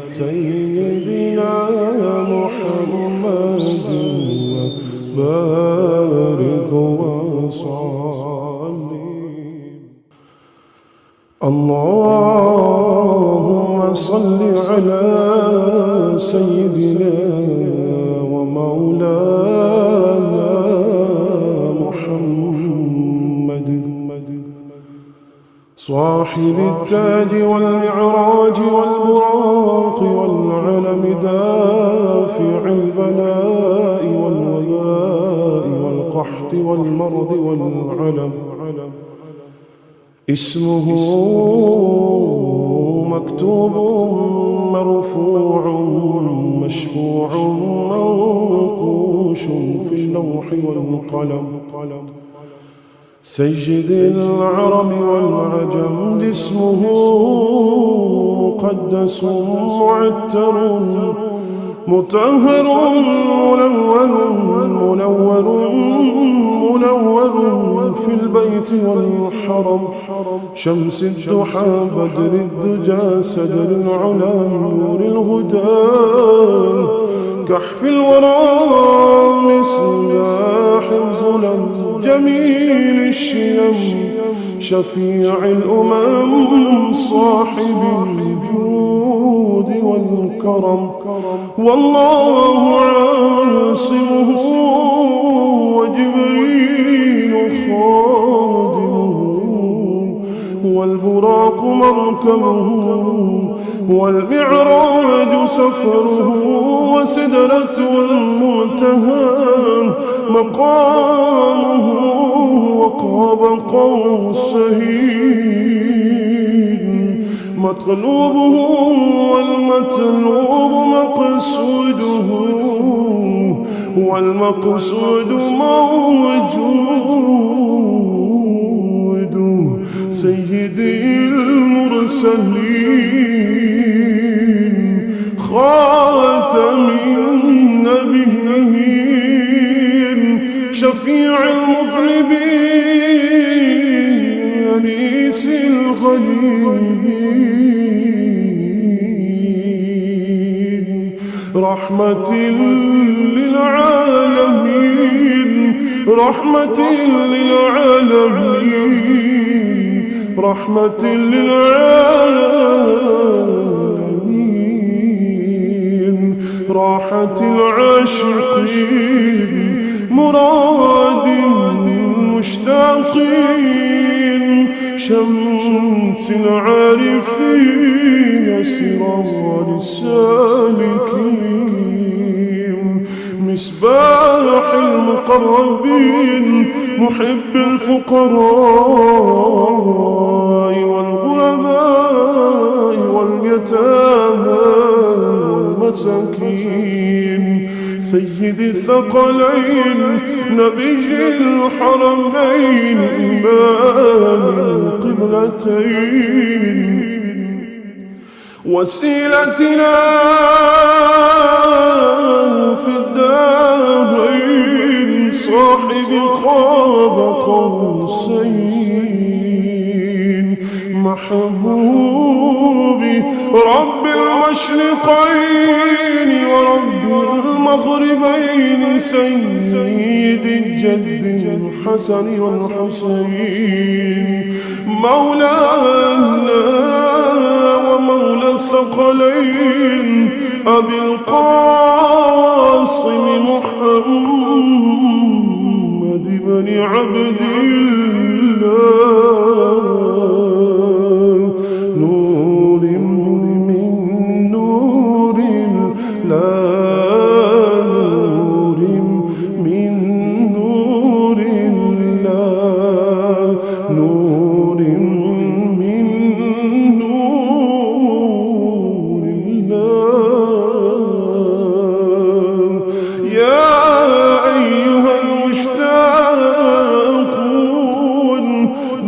سيدنا محمد وبارك وسلم. اللهم صل على سيدنا ومولانا محمد صاحب التاج والمعراج والبراق والعلم دافع البلاء والوباء والقحط والمرض والعلم، اسمه مكتوب مرفوع مشفوع منقوش في اللوح والقلم. سيد العرب والعجم، اسمه مقدس معتر مطهر منور في البيت والحرم. شمس الضحى بدر الدجى سدر العلا نور الهدى كحف الورى مصباح الظلم جميل الشيم شفيع الأمم صاحب الجود والكرم. والله عاصمه وجبريل خادمه والبراق مركبه والمعراج سفره وسدرة المنتهى مقامه وقاب قوسين مطلوبه والمطلوب مقصوده والمقصود موجود. سيدي المرسلين خاتم النبيين شفيع المذنبين أنيس الغريبين رحمة للعالمين رحمة للعالمين رحمة للعالمين راحة العاشقين مراد المشتاقين شمس العارفين سراج السالكين مصباح المقربين محب الفقراء والغرباء واليتامى والمساكين سيد الثقلين نبي الحرمين إمام القبلتين وسيلتنا في الدارين صاحب قاب قوسين محبوبي رب المشرقين ورب المغربين سيد الجد الحسن والحسين مولانا ومولى الثقلين أبي القاسم محمد بن عبد الله نور من نور الله نور من نور الله نور من نور الله. يا أيها المشتاقون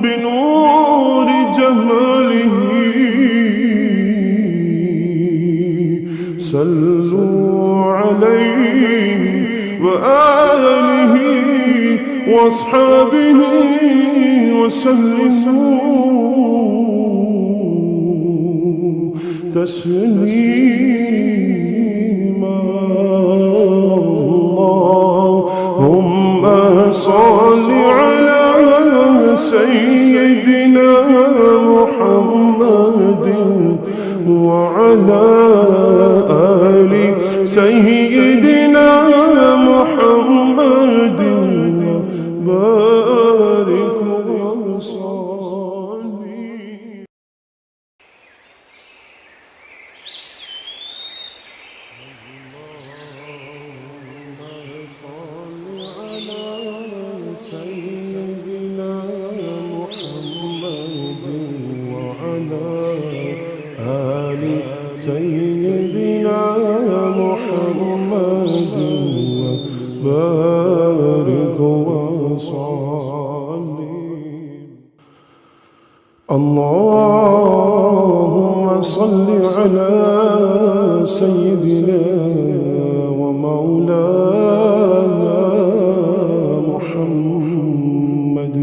بنور جماله صلوا عليه وآله وأصحابه وسلموا تسليما. اللهم صل على سيدنا محمد وعلى آل سيدنا محمد وبارك وصلي. سيدنا محمد وعلى آل سيدنا محمد وبارك وصلي. اللهم صل على سيدنا ومولانا محمد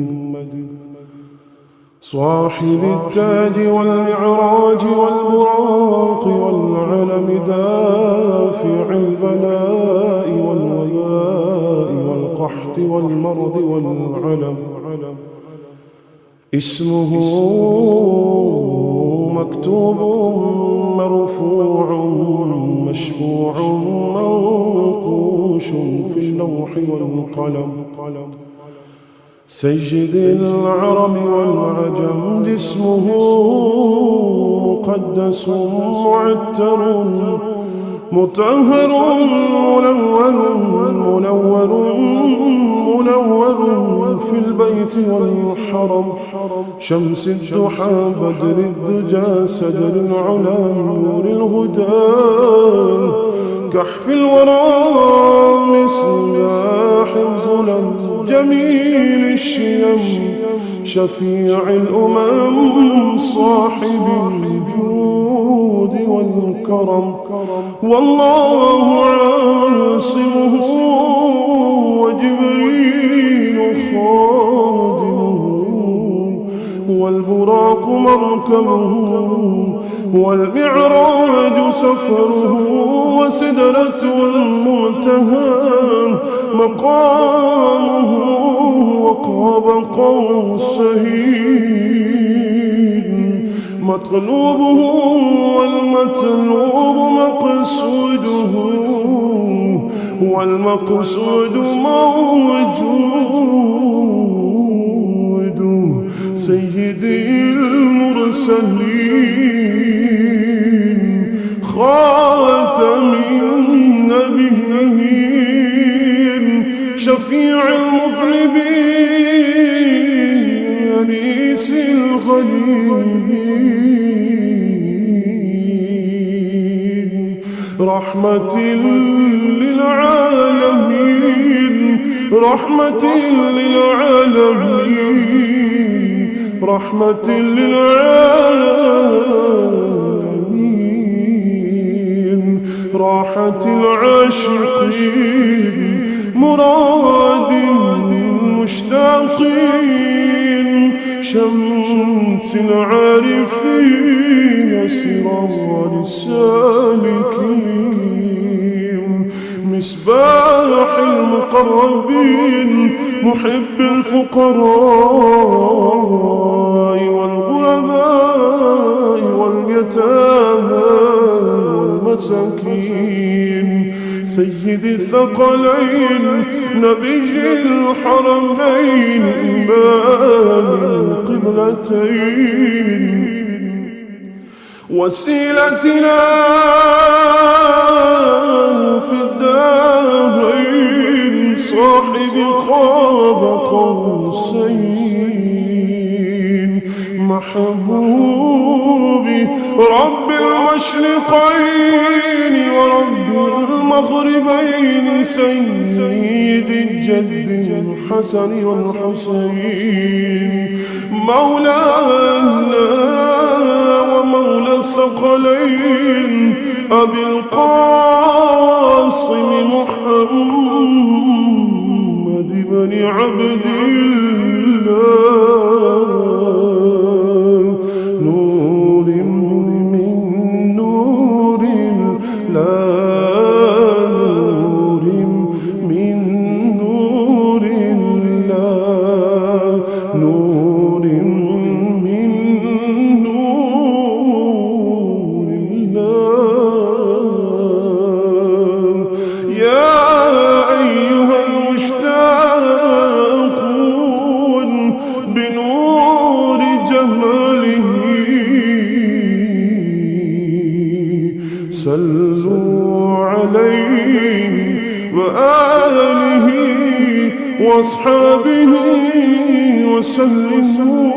صاحب التاج والمعراج والبراق والعلم دافع البلاء والوباء والقحط والمرض والعلم. اسمه مكتوب مرفوع مشفوع منقوش في اللوح والقلم. سيد العرب والعجم جسمه مقدس معتر مطهر منور في البيت والحرم. شمس الضحى بدر الدجى سدر العلا نور الهدى كحف الورى مصباح الظلم جميل الشيم شفيع الأمم صاحب الجود والكرم. والله عاصمه وجبريل خادمه والبراق مركبه والمعراج سفره وسدرة المنتهى مقامه وقاب قوسين مطلوبه والمطلوب مقصوده والمقصود موجود. سيدي المرسلين خاتم النبيين شفيع المذنبين أنيس الغريبين رحمة للعالمين رحمة للعالمين رحمة للعالمين راحة العاشقين مراد المشتاقين شمس العارفين سراج السالكين مصباح المقربين محب الفقراء والغرباء واليتامى والمساكين سيد الثقلين نبي الحرمين إمام القبلتين وسيلتنا في الدارين صاحب قاب قوسين محبوبي رب المشرقين ورب المغربين سيد الجد الحسن والحسين مولانا ومولى الثقلين أبي القاسم محمد بن عبد الله نور من صلوا عليه وآله وأصحابه وسلموا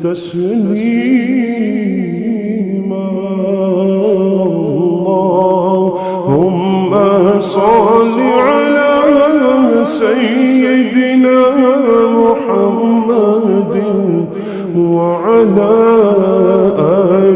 تسليما. اللهم صل على سيدنا محمد وعلى آله